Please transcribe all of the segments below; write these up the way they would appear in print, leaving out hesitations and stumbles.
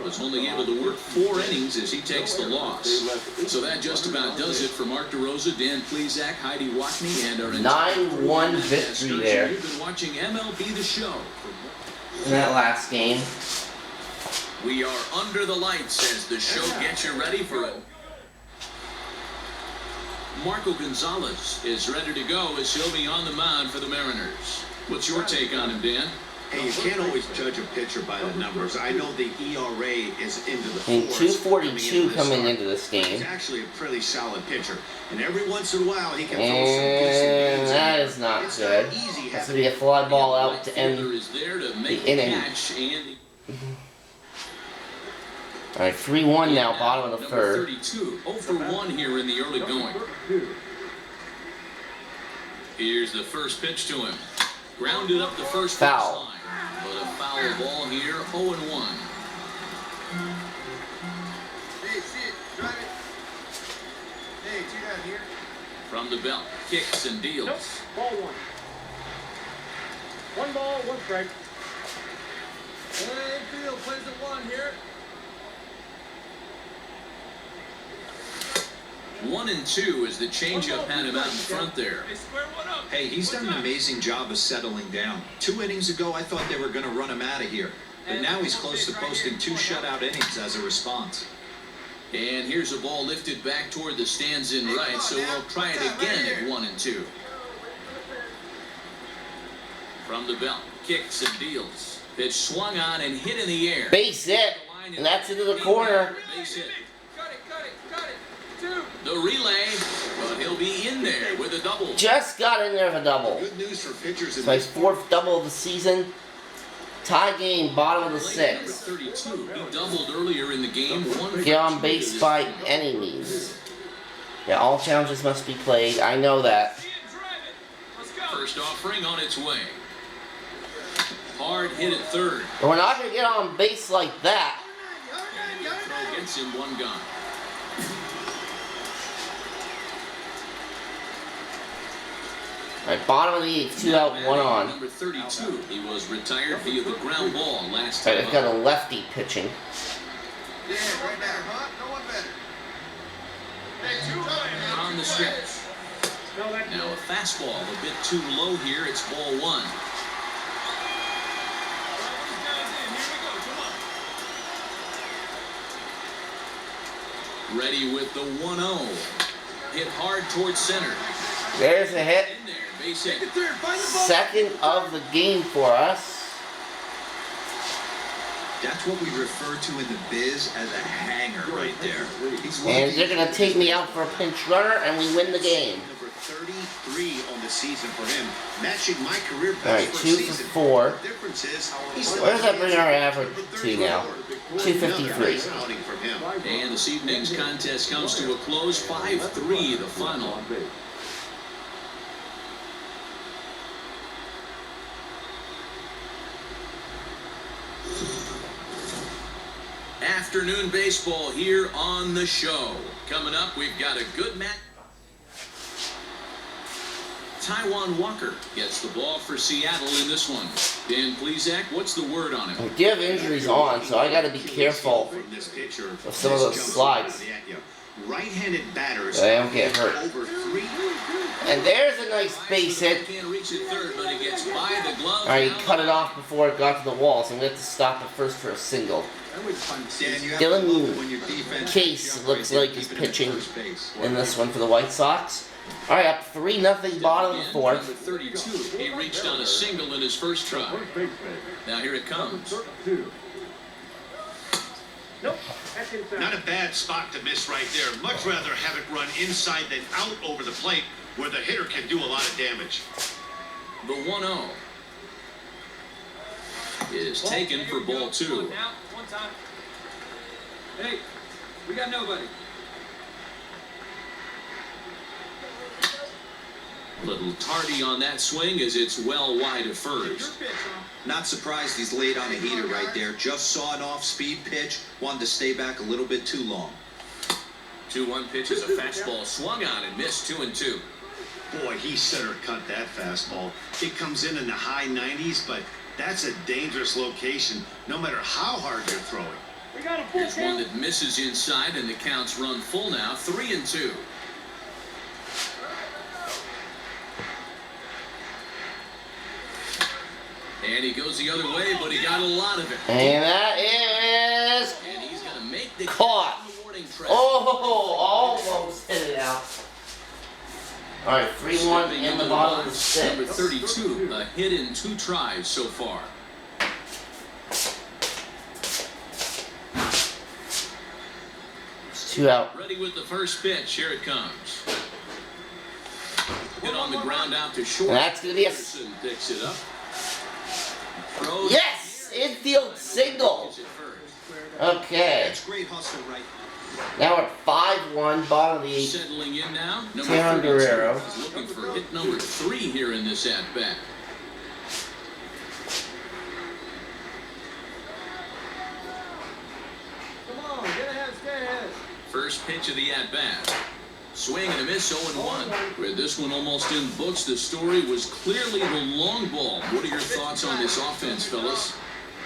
was only able to work 4 innings as he takes the loss. So that just about does it for Mark DeRosa, Dan Plesac, Heidi Watney, and our 9-1 victory there. You've been watching MLB The Show. In that last game. We are under the lights as the show gets you ready for it. Marco Gonzalez is ready to go as he'll be on the mound for the Mariners. What's your take on him, Dan? Hey, you can't always judge a pitcher by the numbers. I know the ERA is into the And 4s. 2.42 coming into this game. He's actually a pretty solid pitcher. And every once in a while, he can throw some And decent games. that is not good. That's going to be a fly ball out to end the inning. Alright, 3-1 now, bottom of the third. 32, 0 for 1 here in the early going. Here's the first pitch to him. Grounded up the first Foul. line. But a foul ball here, 0-1. Hey, sit, drive it. Hey, 2 down here. From the belt, kicks and deals. Nope. Ball 1. 1 ball, 1 strike. Hey, field, plays at 1 here. 1-2 as the changeup had him out in front there. Hey, square 1 up. Hey, he's done an amazing job of settling down. 2 innings ago, I thought they were going to run him out of here. But now he's close to posting 2 shutout innings as a response. And here's a ball lifted back toward the stands in right, so we'll try it again at 1-2. From the belt, kicks and deals. Pitch swung on and hit in the air. Base hit, and that's into the corner. Base hit. Cut it. 2. The relay, but he'll be in there with a double. Just got in there with a double. Good news for pitchers in It's my this 4th double of the season. Tie game, bottom of the Number 6th. 32, he doubled earlier in the game. 1 Get on base by any means. Yeah, all challenges must be played. I know that. Let's go. First offering on its way. Hard hit at third. But we're not going to get on base like that. Throw gets him 1 gone. Alright, bottom of the 8th, 2 out, 1 on. Number 32, he was retired via the ground ball last Alright, time. I've got a lefty pitching. Yeah, right there, huh? No one better. Hey, 2 away. On the stretch. Now a fastball a bit too low here. It's ball 1. Ready with the 1-0. Hit hard towards center. There's a hit. In there, base hit. Second of the game for us. That's what we refer to in the biz as a hanger right there. And they're going to take me out for a pinch runner, and we win the game. Number 33 on the season for him, matching my career best Alright, for 2 a for season. 4. The difference is, he's still Where does that bring our average to now? 253. outing from him. And this evening's contest comes to a close. 5-3 the final. Afternoon baseball here on the show. Coming up, we've got a good match. Taijuan Walker gets the ball for Seattle in this one. Dan Plesac, what's the word on him? We do have injuries on, so I got to be careful of some of those slides. Right-handed batters. I don't get hurt. Over 3. And there's a nice base hit. Can't reach it third, but he gets by the glove. Alright, he cut it off before it got to the wall, so I'm going to have to stop it first for a single. Dylan Case looks like he's pitching in this one for the White Sox. Alright, up 3-0, bottom of the 4th. Number 32, he reached on a single in his first try. Now here it comes. Nope. That's inside. Not a bad spot to miss right there. Much rather have it run inside than out over the plate where the hitter can do a lot of damage. The 1-0 is taken for ball 2. Now, 1 time. Hey, we got nobody. Little tardy on that swing as it's well wide of first. Not surprised he's laid on a heater right there. Just saw an off-speed pitch. Wanted to stay back a little bit too long. 2-1 pitch is a fastball swung on and missed 2-2. Boy, he center cut that fastball. It comes in the high 90s, but that's a dangerous location no matter how hard you're throwing. We got him. Here's one that misses inside, and the count's run full now, 3-2. And he goes the other way, but he got a lot of it. And that is And he's going to make the caught. catch on the warning track. Oh, almost hit it out. All right, 3-1 Stepping in the into bottom of the box, sixth. Number 32, a hit in 2 tries so far. It's 2 out. Ready with the first pitch. Here it comes. Hit on the ground out to short. And that's gonna be a Anderson picks it up. Throws yes, infield single. Gets it first. Okay, That's great hustle right. now we're at 5-1, bottom of the 8th. Settling in now. Number Taron 32 Guerrero. is looking for hit number 3 here in this at-bat. Come on, get ahead, stay ahead. First pitch of the at-bat. Swing and a miss, 0-1. With this one almost in books, the story was clearly the long ball. What are your thoughts on this offense, fellas?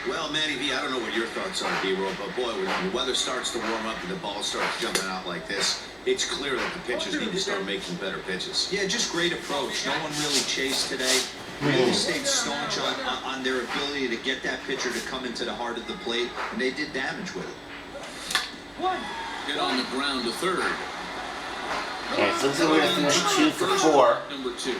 Well, Manny V, I don't know what your thoughts are, D-Roll, but boy, when the weather starts to warm up and the ball starts jumping out like this, it's clear that the pitchers need to start making better pitches. Yeah, just great approach. No one really chased today. Really stayed staunch on their ability to get that pitcher to come into the heart of the plate, and they did damage with it. Hit on the ground to third. Alright, so looks like we're gonna finish 2 for 4. Number 2.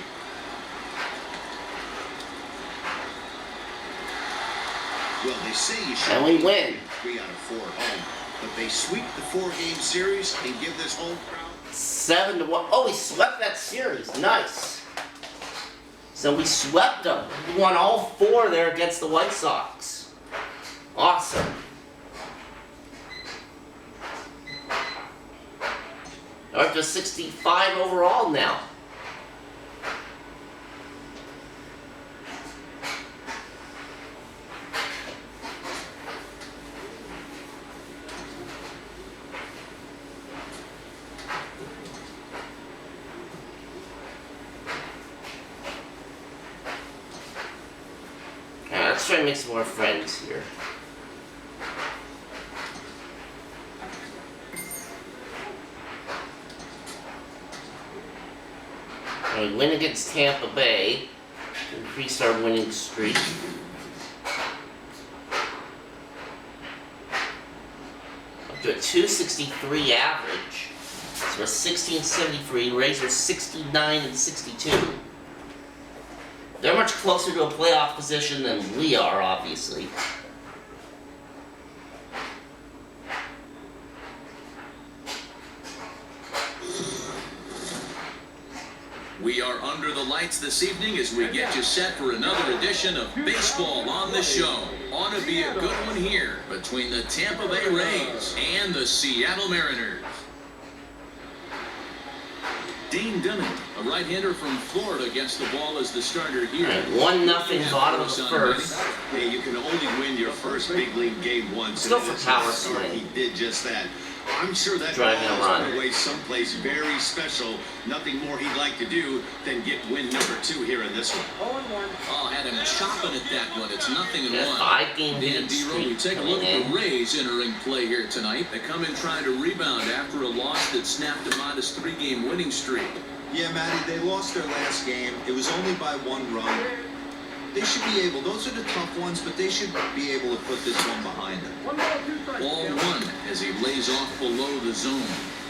Well, they say you should And we win. 3 out of 4 at home, but they sweep the 4-game series and give this home crowd 7-1. Oh, we swept that series. Nice. So we swept them. We won all 4 there against the White Sox. Awesome. Up to 65 overall now. Let's try and make some more friends here. We win against Tampa Bay to increase our winning streak. Up to a 263 average. So we're 1673, Rays are 69 and 62. They're much closer to a playoff position than we are, obviously. We are under the lights this evening as we get you set for another edition of Baseball on the Show. Ought to be a good one here between the Tampa Bay Rays and the Seattle Mariners. Dane Dunning, a right-hander from Florida, gets the ball as the starter here. 1-0 bottom of the first. Hey, you can only win your first big league game once. Let's go for and power this is swing. He did just that. I'm sure that Driving ball a is run. on the way someplace very special. Nothing more he'd like to do than get win number 2 here in this one. 0-1. Oh, had him chopping at that one. It's 0-1. Yeah, 5-game Dan winning D-Roll, we streak take a look coming at the Rays entering play here tonight. They come in trying to rebound after a loss that snapped a modest 3-game winning streak. Yeah, Matty, they lost their last game. It was only by 1 run. They should be able, those are the tough ones, but they should be able to put this one behind them. 1 ball, 2 strikes. Ball 1 as he lays off below the zone.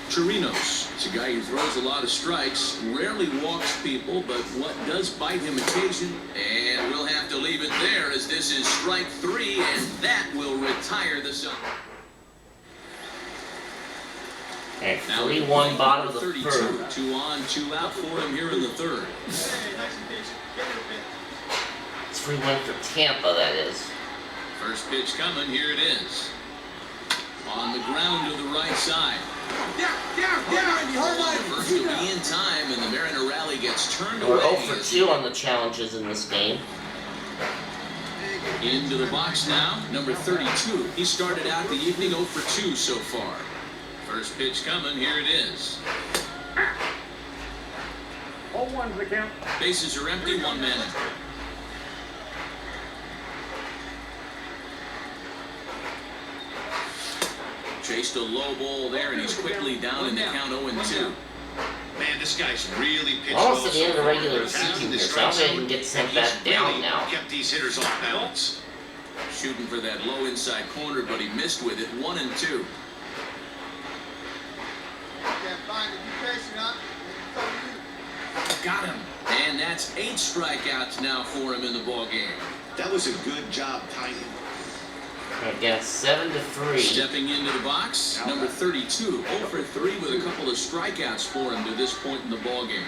Chirinos, it's a guy who throws a lot of strikes, rarely walks people, but what does bite him occasion? And we'll have to leave it there as this is strike 3, and that will retire the Sun. And Now 3-1 bottom of the 32, third. 2 on, 2 out for him here in the third. It's 3-1 for Tampa, that is. First pitch coming, here it is. On the ground to the right side. First to be in time, and the Mariner rally gets turned We're away. 0 for 2 on the challenges in this game. Into the box now, number 32. He started out the evening 0 for 2 so far. First pitch coming, here it is. 0-1's the count. Bases are empty, 1 man in. Chased a low ball there, and he's quickly down in the count 0-2. Man, this guy's really pitched Almost well at the end of the so regular far. Passing season the here, so I don't strike think he zone, can get sent and back he's down really now. kept these hitters off balance. Shooting for that low inside corner, but he missed with it. 1-2. Can't find it. You patient, huh? It's on you. Got him. And that's 8 strikeouts now for him in the ball game. That was a good job timing. Again, 7-3. Stepping into the box, number 32, 0 for 3 with a couple of strikeouts for him to this point in the ball game.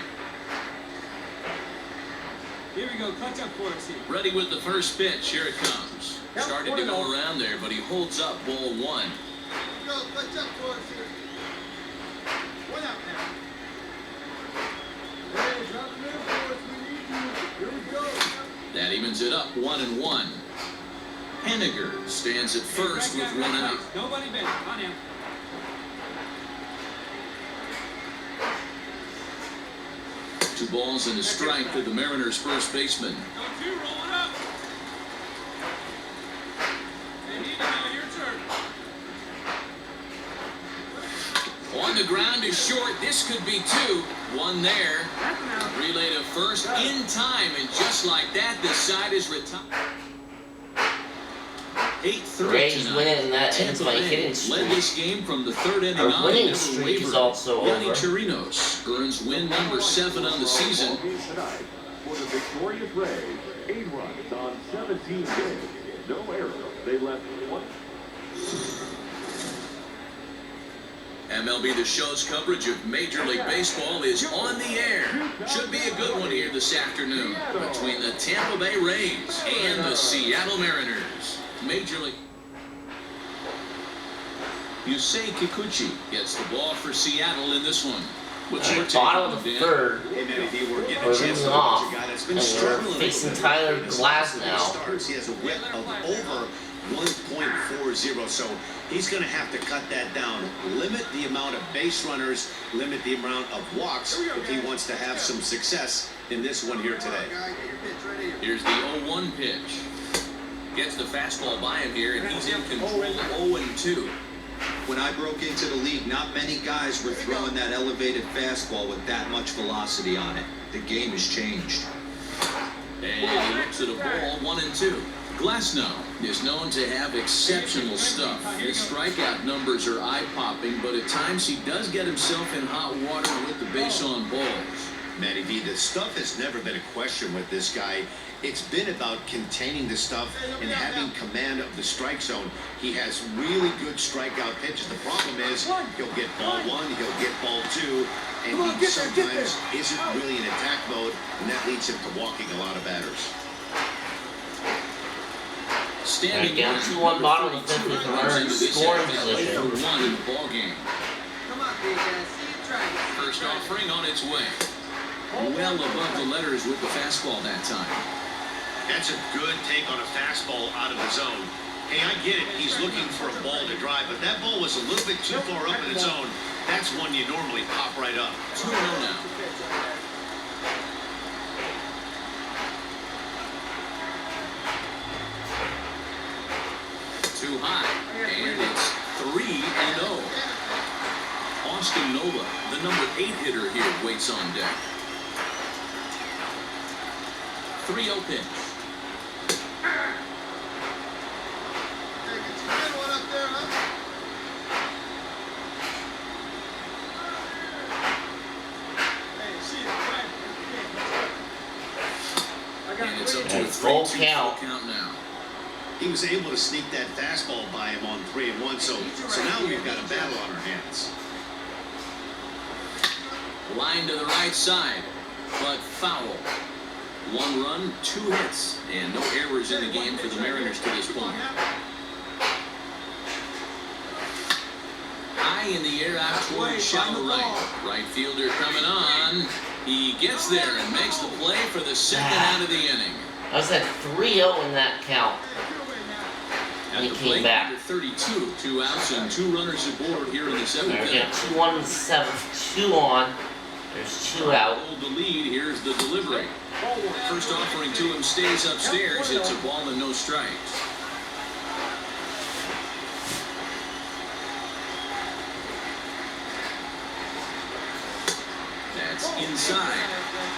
Here we go. Clutch up for us here. Ready with the first pitch. Here it comes. Started to go around there, but he holds up ball 1. Go, clutch up for us here. One out now. Hey, drop the middle for us. We need you. Here we go. That evens it up 1-1. Henniger stands at first with 1 out. Nobody bent. On him. Two balls and a strike to the Mariners' first baseman. Don't you roll it up. Hey, now your turn. On the ground is short. This could be 2. 1 there. Relay to first in time, and just like that, the side is retired. 8-3 Rays tonight. winning, and that ends Tampa my Bay hitting streak. led this game from the 3rd inning Our on. winning Never streak is wavered. also Yanni over. Chirinos earns win number 7 on the season. Tonight, for the victorious Rays, 8 runs on 17 games. No errors. They left 1. MLB The Show's coverage of Major League Baseball is on the air. Should be a good one here this afternoon between the Tampa Bay Rays and the Seattle Mariners. Major League. Yusei Kikuchi gets the ball for Seattle in this one. What's your take Bottom on of the Dan? 3rd. Hey, man, if he were getting We're a chance losing to off, watch a guy that's been and we're struggling a little facing bit. Tyler In his Glass last 3 now. starts, he has a whip of over 1.40, so he's going to have to cut that down. Limit the amount of base runners, limit the amount of walks if he wants to have some success in this one here today. Guy, get your pitch right here. Here's the 0-1 pitch. Gets the fastball by him here, and he's in control. 0-2. When I broke into the league, not many guys were throwing that elevated fastball with that much velocity on it. The game has changed. And he looks at a ball, 1-2. Glasnow is known to have exceptional stuff. His strikeout numbers are eye-popping, but at times he does get himself in hot water with the base on balls. Matty V, the stuff has never been a question with this guy. It's been about containing the stuff and having command of the strike zone. He has really good strikeout pitches. The problem is he'll get ball 1, he'll get ball 2, and he sometimes isn't really in attack mode, and that leads him to walking a lot of batters. Standing Down one, 2-1 bottom of the 5th with the runs runner in into this scoring NFL position. for 1 in the ball game. Come on, big guy. See you try it. First offering on its way. Well above the letters with the fastball that time. That's a good take on a fastball out of the zone. Hey, I get it. He's looking for a ball to drive, but that ball was a little bit too far up in the zone. That's one you normally pop right up. 2-0 now. Too high, and it's 3-0. Austin Nova, the number 8 hitter here, waits on deck. 3-0 pitch. Hey, get your good one up there, huh? Hey, see it, And it's up to a And full 3-2 count. full count now. He was able to sneak that fastball by him on 3-1, so now we've got a battle on our hands. Line to the right side, but foul. 1 run, 2 hits, and no errors in the game for the Mariners to this point. High in the air out towards shallow right. Right fielder coming on. He gets there and makes the play for the second out of the inning. I was at 3-0 in that count. At He the came plate, back. number 32, 2 outs and 2 runners aboard here in the 7th There we go. inning. 2-1 in the 7th. 2 on. There's 2 out. Hold the lead. Here's the delivery. First offering to him stays upstairs. It's a ball and no strikes. pitches inside.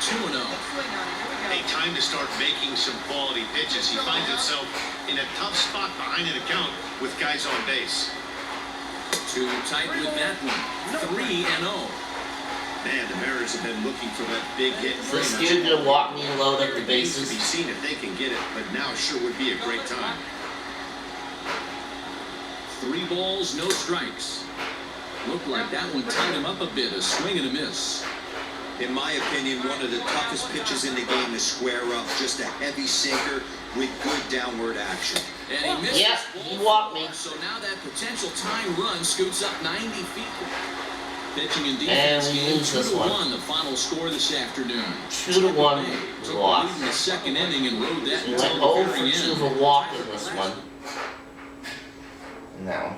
2-0. A time to start making some quality pitches. He finds himself in a tough spot behind an account with guys on base. Too tight with that one. 3-0. Man, the Mariners have been looking for that big hit. So this dude gonna walk me and load up the It needs to bases. be seen if they can get it, but now sure would be a great time. 3 balls, no strikes. Looked like that one tied him up a bit. A swing and a miss. In my opinion, one of the toughest pitches in the game to square up. Just a heavy sinker with good downward action. And he missed Yep, his he ball walked me. four, so now that potential tying run scoots up 90 feet. Pitching and And defense we game lose this one. 2-1. The final score this afternoon. 2-1 Took the loss. lead in the second inning and rode that We until went the 0 very for 2 end. for walk in this one. No.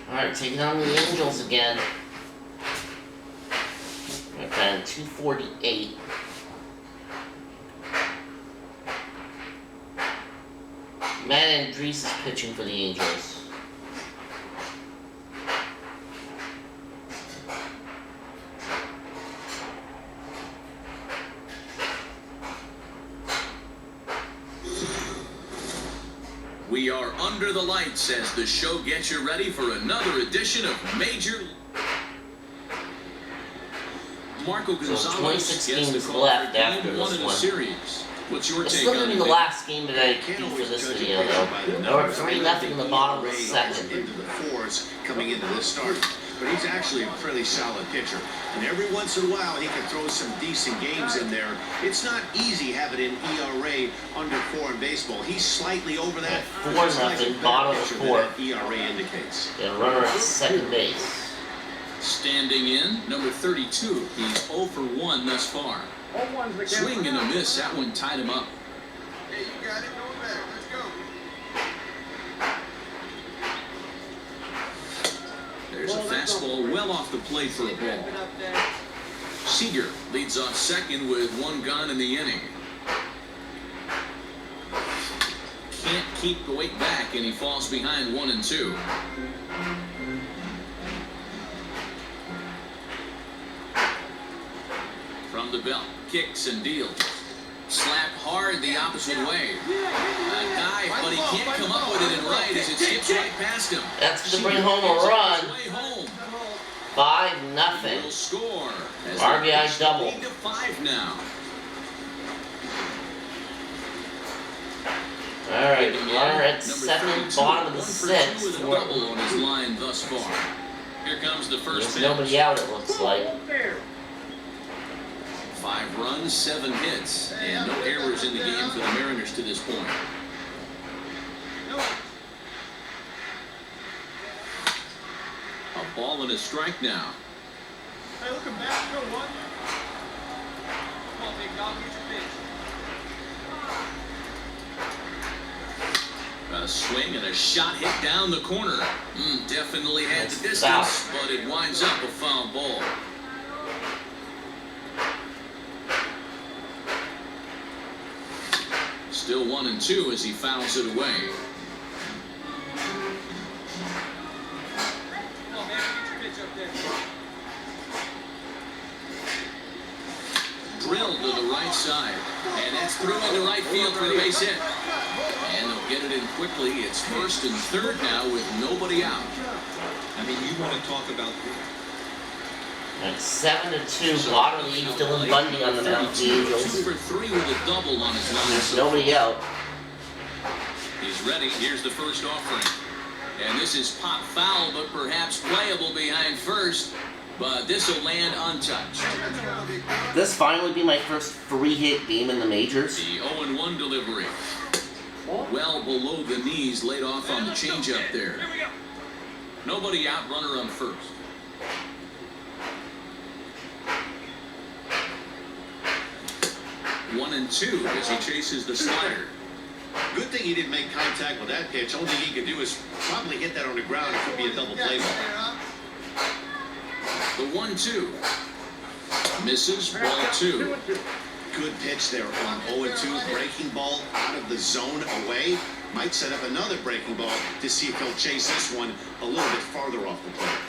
Alright, taking on the Angels again. We're at 248. Matt Andrees is pitching for the Angels. We are under the lights as the show gets you ready for another edition of Major. Marco Gonzalez 26 gets the games call left for game after one this of the one. series. What's your It's take still on gonna be it? the Nick? last game that I do for this video though. There were 3-0 in the bottom of the second. Into the fours coming into this start. But he's actually a fairly solid pitcher. And every once in a while, he can throw some decent games in there. It's not easy having an ERA under 4 in baseball. He's slightly over that. 4-0, bottom of 4. That ERA indicates. And runner at second base. Standing in, number 32. He's 0 for 1 thus far. Swing and a miss. That one tied him up. Hey, you got it. Going better. Let's go. There's a fastball well off the plate for a ball. Seager leads off second with 1 gone in the inning. Can't keep the weight back, and he falls behind 1 and 2. From the belt, kicks and deals. Slap hard the opposite way. A dive, but he can't come up with it in right as it skips right past him. That's to bring home a run. Way home. 5-0. Will score. As RBI they push the double. lead to 5 now. Alright, runner at Number 7, 32, bottom of the 1 for 2 6th. with a double on his line thus far. Here comes the first There's pitch. nobody out, it looks like. 5 runs, 7 hits, and no errors in the game for the Mariners to this point. A ball and a strike now. Hey, look him back. Go one. Come on, big dog. Get your pitch. A swing and a shot hit down the corner. Definitely had the That's distance, but it winds up a foul ball. Still 1 and 2 as he fouls it away. Come on, man. Get your pitch up there. Drilled to the right side, and that's through into right field for the base hit. And they'll get it in quickly. It's 1st and 3rd now with nobody out. I mean, you want to talk about At 7-2, bottom lead, Dylan Bundy on the mound for the 2 Angels. for 3 with a double on his line. There's nobody out. He's ready. Here's the first offering. And this is pop foul, but perhaps playable behind first. But this will land untouched. This finally be my first 3-hit game in the majors. The 0-1 delivery. Well below the knees, laid off on the changeup there. Nobody out, runner on first. One and two as he chases the slider. Good thing he didn't make contact with that pitch. Only thing he could do is probably hit that on the ground. It could be a double play ball. The 1-2. Misses, ball 2. Good pitch there on 0-2. Breaking ball out of the zone away. Might set up another breaking ball to see if he'll chase this one a little bit farther off the plate.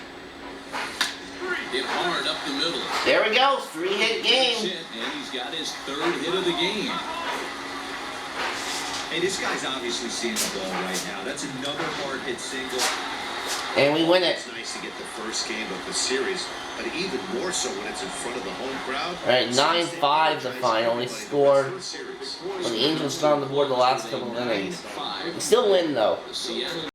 Hit hard up the middle. There we go, 3-hit game. And he's got his 3rd hit of the game. Hey, this guy's obviously seeing the ball right now. That's another hard hit single. And we win it. It's nice to get the first game of the series, but even more so when it's in front of the home crowd. Alright, 9-5 the final. We scored when the Angels got on the board the last couple of innings. We still win though. The Seattle